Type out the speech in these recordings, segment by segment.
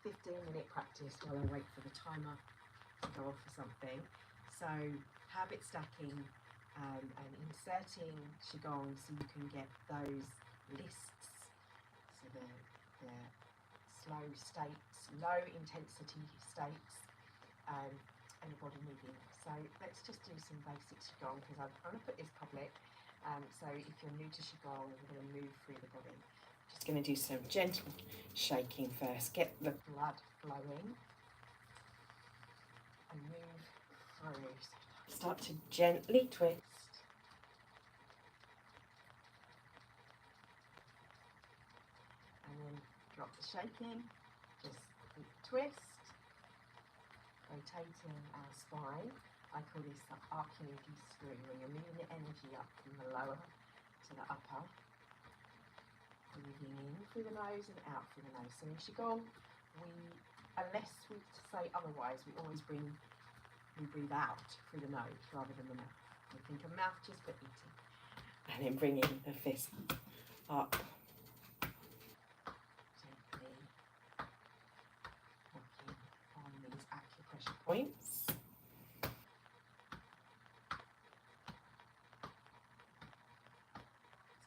15-minute practice while I wait for the timer to go off for something. So habit stacking and inserting Qigong so you can get those lists, so the slow states, low intensity states, and the body moving. So let's just do some basic Qigong, because I'm going to put this public. So if you're new to Qigong, we're going to move through the body. Just going to do some gentle shaking first, get the blood flowing and move through. Start to gently twist and then drop the shaking, just twist, rotating our spine. I call this the Archimedes screw, when you're moving the energy up from the lower to the upper. Breathing in through the nose and out through the nose. So in Qigong, unless we say otherwise, we always breathe out through the nose rather than the mouth. We think of mouth just for eating. And then bringing the fist up. Gently working on these acupressure points.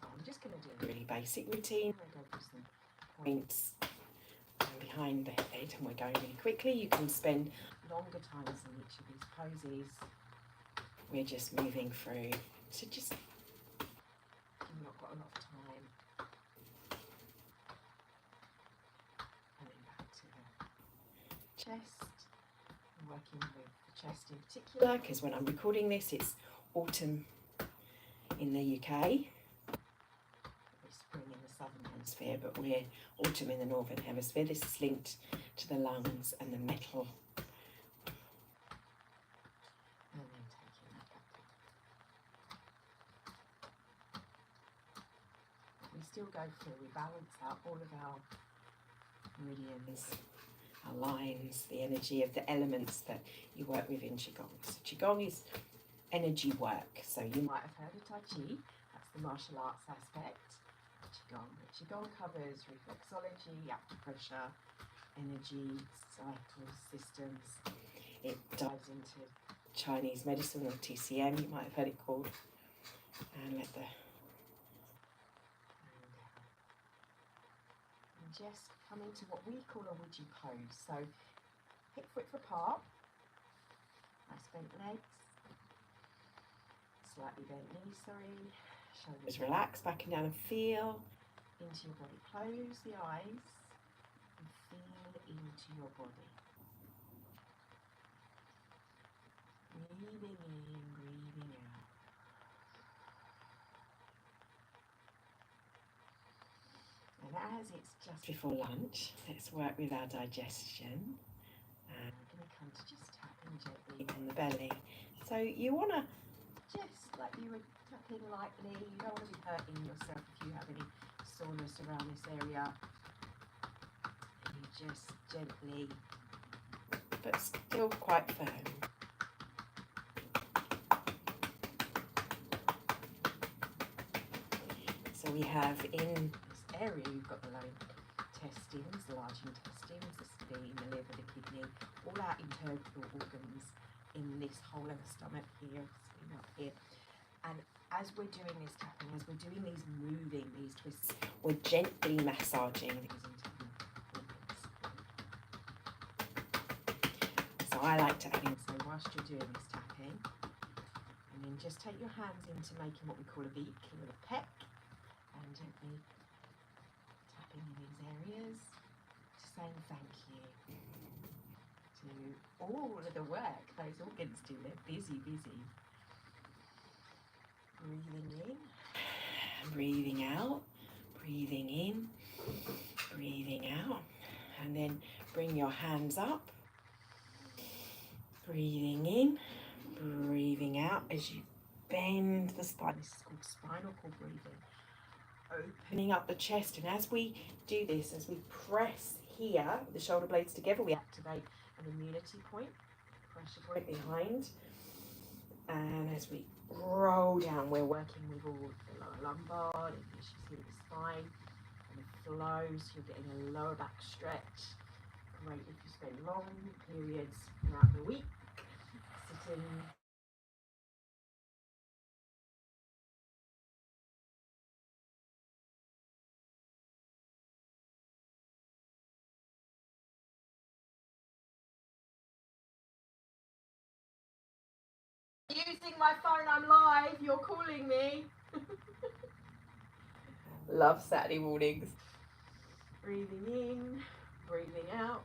I'm just going to do a really basic routine. I'm going to go through some points behind the head, and we're going really quickly. You can spend longer times in each of these poses. We're just moving through, so just, you've not got a lot of time. And then back to the chest. I'm working with the chest in particular, because when I'm recording this, it's autumn in the UK. Spring in the southern hemisphere, but we're autumn in the northern hemisphere. This is linked to the lungs and the metal. And then taking that back. We still go through, we balance out all of our meridians, our lines, the energy of the elements that you work with in Qigong. So Qigong is energy work. So you might have heard of Tai Chi, that's the martial arts aspect. Qigong covers reflexology, acupressure, energy, cycle systems. It dives into Chinese medicine, or TCM, you might have heard it called. And let the and just come into what we call a Ouija pose. So hip width apart, nice bent legs, slightly bent knees, shoulders relaxed, back and down, and feel into your body. Close the eyes and feel into your body. Breathing in, breathing out. And as it's just before lunch, let's work with our digestion. And we're going to come to just tapping gently on the belly. So you want to just like you were tapping lightly. You don't want to be hurting yourself if you have any soreness around this area. And you just gently, but still quite firm. So we have in this area, you've got the low intestines, the large intestines, the spleen, the liver, the kidney, all our internal organs in this whole of the stomach here, spleen up here. And as we're doing this tapping, as we're doing these moving, these twists, we're gently massaging these internal organs. So I like to add in, so whilst you're doing this tapping, and then just take your hands into making what we call a beak, a little peck, and gently tapping in these areas, just saying thank you to all of the work those organs do. They're busy, busy. Breathing in, breathing out, breathing in, breathing out, and then bring your hands up, breathing in, breathing out as you bend the spine. This is called spinal cord breathing. Opening up the chest, and as we do this, as we press here, the shoulder blades together, we activate an immunity point, pressure point behind. And as we roll down, we're working with all the lower lumbar, the issues here with the spine, and the flow, so you're getting a lower back stretch, great if you spend long periods throughout the week sitting. Using my phone, I'm live, you're calling me. Love Saturday mornings. Breathing in, breathing out.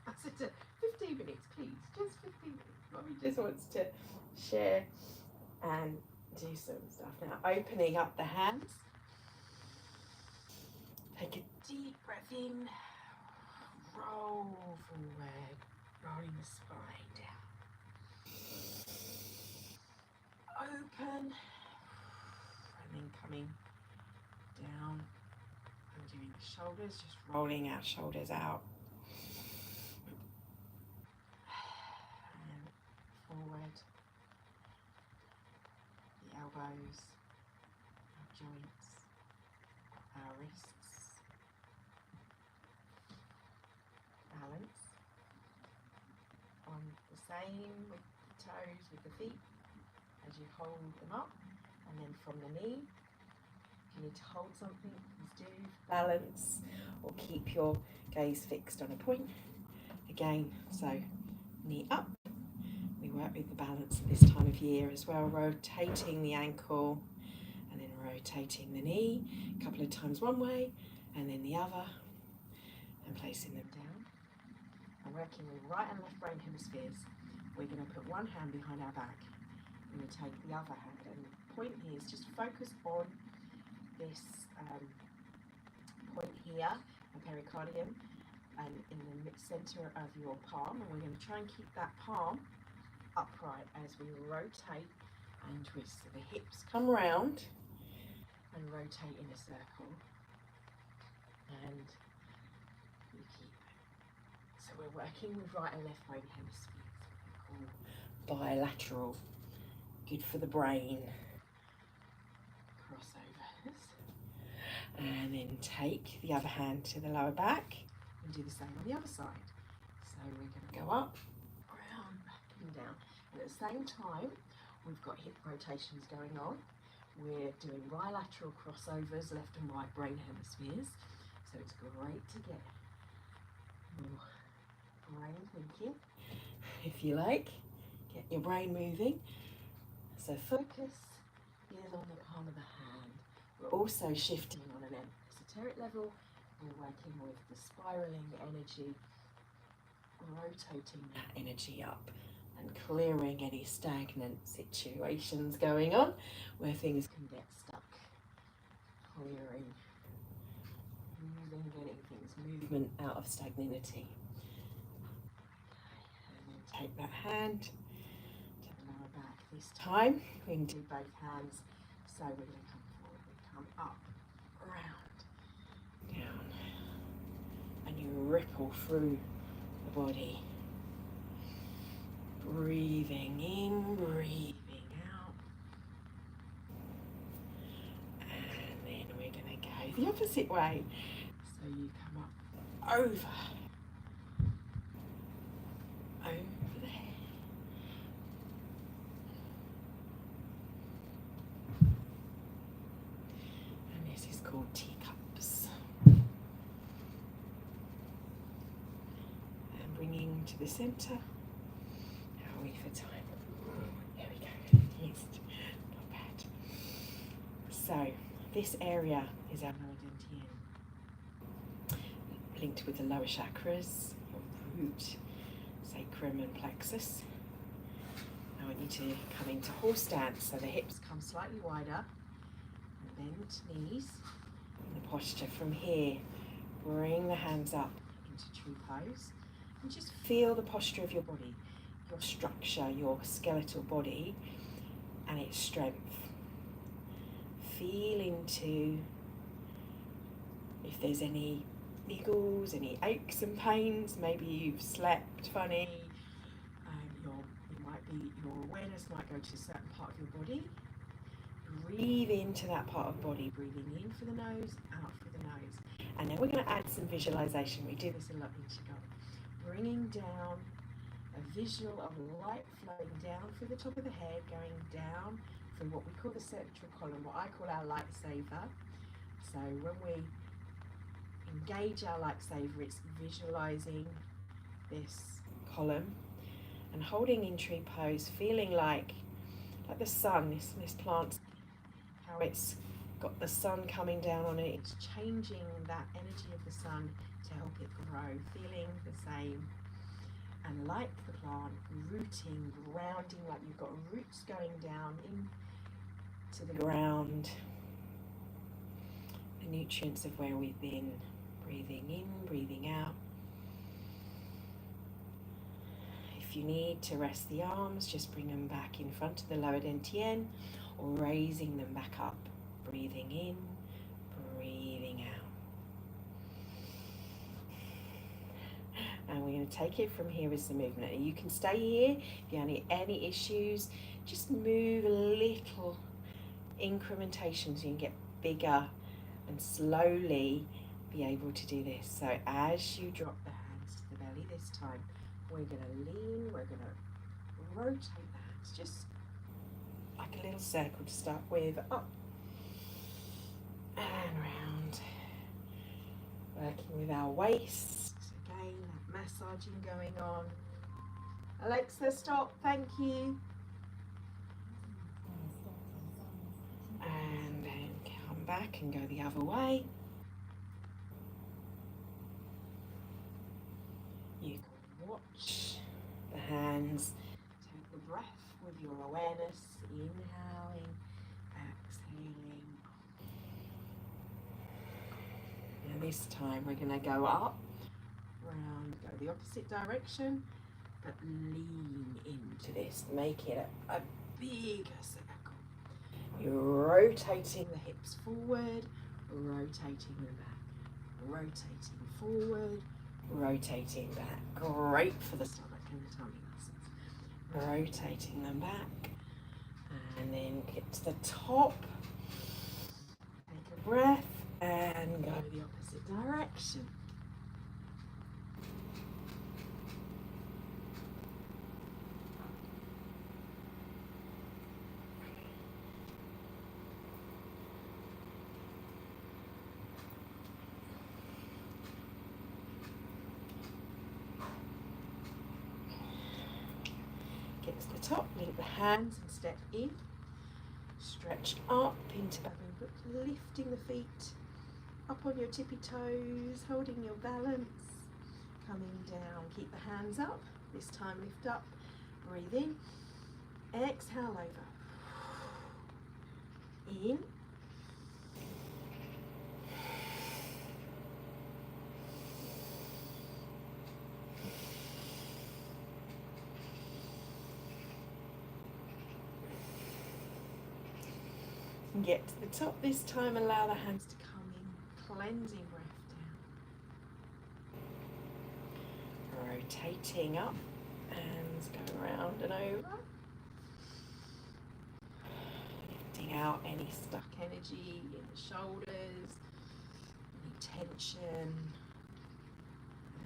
I said to 15 minutes, please, just 15 minutes. Mommy just wants to share and do some stuff. Now, opening up the hands. Take a deep breath in, roll forward, rolling the spine down. Open, and then coming down and doing the shoulders, just rolling our shoulders out. And forward, the elbows, our joints, our wrists. Balance on the same with the toes, with the feet, as you hold them up, and then from the knee, if you need to hold something, please do. Balance, or keep your gaze fixed on a point. Again, so knee up. We work with the balance at this time of year as well, rotating the ankle and then rotating the knee a couple of times one way and then the other, and placing them down. And working with right and left brain hemispheres. We're going to put one hand behind our back. We're going to take the other hand, and the point here is just focus on this point here, the pericardium, and in the center of your palm. And we're going to try and keep that palm upright as we rotate and twist. So the hips come round and rotate in a circle, and you keep. So we're working with right and left brain hemispheres. Bilateral, good for the brain. Crossovers. And then take the other hand to the lower back and do the same on the other side. So we're going to go up, round, back and down. And at the same time, we've got hip rotations going on. We're doing bilateral crossovers, left and right brain hemispheres. So it's great to get your brain thinking, if you like. Get your brain moving. So focus is on the palm of the hand. We're also shifting on an esoteric level. We're working with the spiraling energy, rotating that energy up and clearing any stagnant situations going on where things can get stuck. Clearing, moving, getting things movement out of stagnancy. And then take that hand to the lower back. This time we can do both hands. So we're going to come forward, we come up, around, down, and you ripple through the body. Breathing in, breathing out. And then we're going to go the opposite way. So you come up over the head. And this is called teacups. And bringing to the centre. How are we for time? Here we go. Yes, not bad. So this area is our Meridian, linked with the lower chakras, your root, sacrum and plexus. I want you to come into horse stance, so the hips come slightly wider, and bent knees. And the posture from here, bring the hands up into tree pose, and just feel the posture of your body, your structure, your skeletal body, and its strength. Feel into if there's any niggles, any aches and pains. Maybe you've slept funny, your awareness might go to a certain part of your body. Breathe into that part of the body, breathing in through the nose, out through the nose. And then we're going to add some visualization. We do this a lot in Qigong. bringing down a visual of light flowing down through the top of the head, going down through what we call the central column, what I call our lightsaber. So when we engage our lightsaber, it's visualizing this column and holding in tree pose, feeling like the sun, this plant, how it's got the sun coming down on it. It's changing that energy of the sun to help it grow, feeling the same. And like the plant, rooting, grounding, like you've got roots going down into the ground. The nutrients of where we've been. Breathing in, breathing out. If you need to rest the arms, just bring them back in front of the lower dantian or raising them back up. Breathing in, breathing out. And we're going to take it from here as the movement. You can stay here if you have any issues. Just move a little incrementation so you can get bigger and slowly be able to do this. So as you drop the hands to the belly this time, we're going to lean, we're going to rotate the hands just like a little circle to start with, up and round. Working with our waist, again, that massaging going on. Alexa, stop, thank you. And then come back and go the other way. You can watch the hands, take the breath with your awareness, inhaling, exhaling. And this time we're going to go up, round, go the opposite direction, but lean into this, make it a bigger circle. You're rotating the hips forward, rotating them back, rotating forward, rotating back. Great for the stomach and the tummy muscles. Rotating them back. And then get to the top. Take a breath and go the opposite direction. Get to the top, link the hands and step in. Stretch up into back and foot, lifting the feet up on your tippy toes, holding your balance, coming down. Keep the hands up. This time lift up, breathe in, exhale over. In. And get to the top this time, allow the hands to come in, cleansing breath down. Rotating up, hands go around and over. Lifting out any stuck energy in the shoulders, any tension.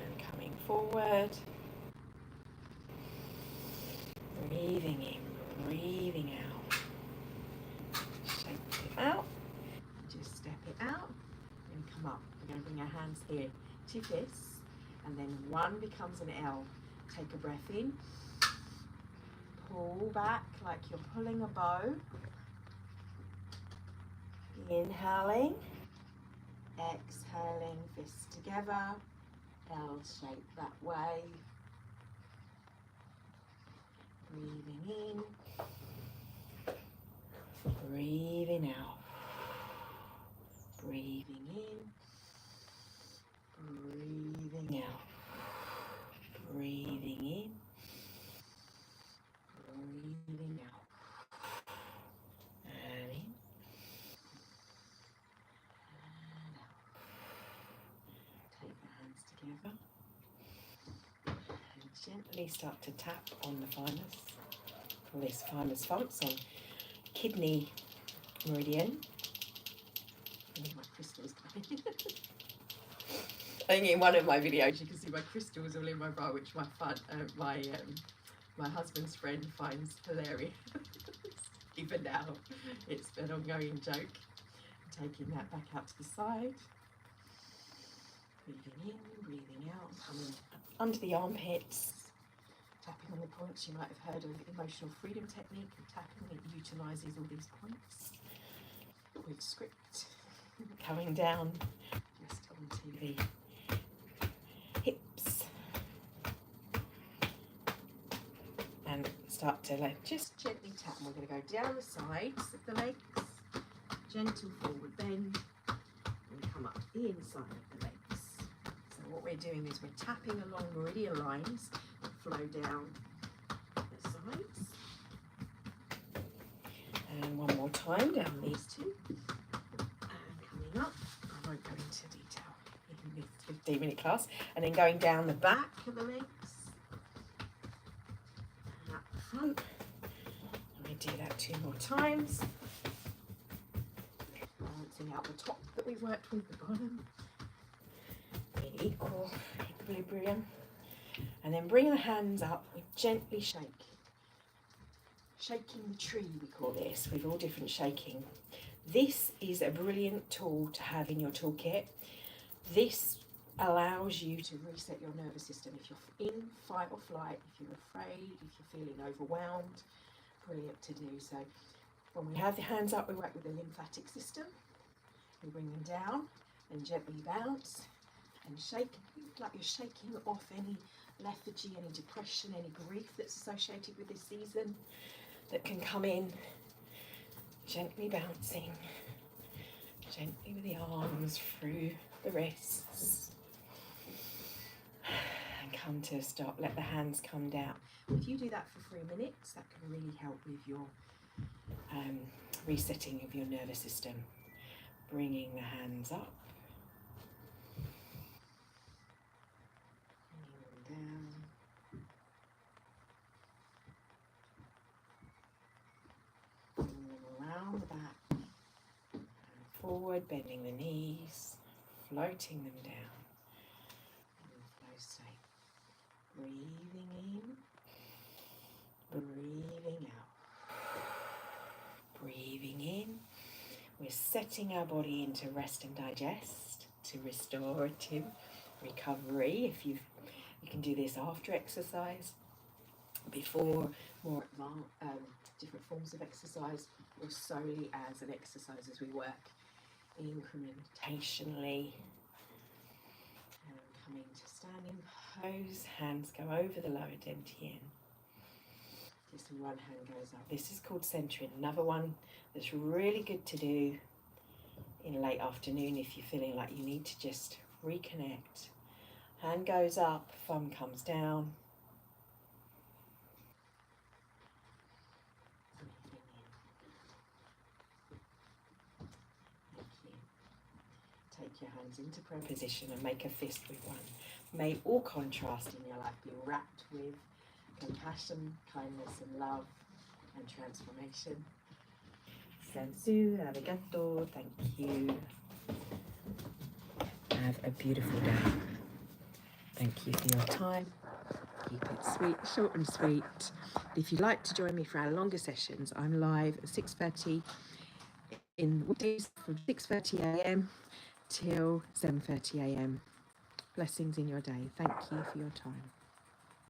And coming forward. Breathing in, breathing out. Out, just step it out and come up. We're going to bring our hands here to fists, and then one becomes an L. Take a breath in, pull back like you're pulling a bow, inhaling, exhaling, fists together, L shape that way, breathing in, breathing out, breathing in, breathing out, breathing in, breathing out, and in, and out. Take the hands together and gently start to tap on the thymus, or this thymus function, kidney Meridian. I think my crystal's coming. I think in one of my videos you can see my crystals all in my bra, which my husband's friend finds hilarious. Even now, it's an ongoing joke. Taking that back out to the side. Breathing in, breathing out, coming under the armpits. Tapping on the points. You might have heard of emotional freedom technique, and tapping, it utilises all these points with script. Coming down just onto the hips. And start to just gently tap. And we're going to go down the sides of the legs, gentle forward bend, and come up the inside of the legs. So what we're doing is we're tapping along meridian lines that flow down the sides. And one more time down these two. And coming up, I won't go into detail in this 15-minute class. And then going down the back of the legs. Front. Let me do that 2 more times. Balancing out the top that we've worked with, the bottom. In equilibrium. And then bring the hands up, we gently shake. Shaking the tree, we call this, with all different shaking. This is a brilliant tool to have in your toolkit. This allows you to reset your nervous system. If you're in fight or flight, if you're afraid, if you're feeling overwhelmed, brilliant to do. So when we have the hands up, we work with the lymphatic system. We bring them down and gently bounce and shake, like you're shaking off any lethargy, any depression, any grief that's associated with this season that can come in. Gently bouncing, gently with the arms through the wrists. And come to a stop, let the hands come down. If you do that for 3 minutes, that can really help with your resetting of your nervous system. Bringing the hands up. Bringing them down. Bringing them around the back. And forward, bending the knees. Floating them down. Breathing in, breathing out. Breathing in, we're setting our body into rest and digest, to restorative recovery. If you can do this after exercise, before more advanced, different forms of exercise, or solely as an exercise as we work incrementally. Coming to standing pose, hands go over the lower dantian. Just one hand goes up. This is called centering. Another one that's really good to do in late afternoon if you're feeling like you need to just reconnect. Hand goes up, thumb comes down. Take your hands into prayer position and make a fist with one. May all contrast in your life be wrapped with compassion, kindness and love and transformation. Sensu, arigato, thank you. Have a beautiful day. Thank you for your time. Keep it sweet, short and sweet. If you'd like to join me for our longer sessions, I'm live at 6:30 in weekdays from 6:30 a.m. till 7:30 a.m. Blessings in your day. Thank you for your time.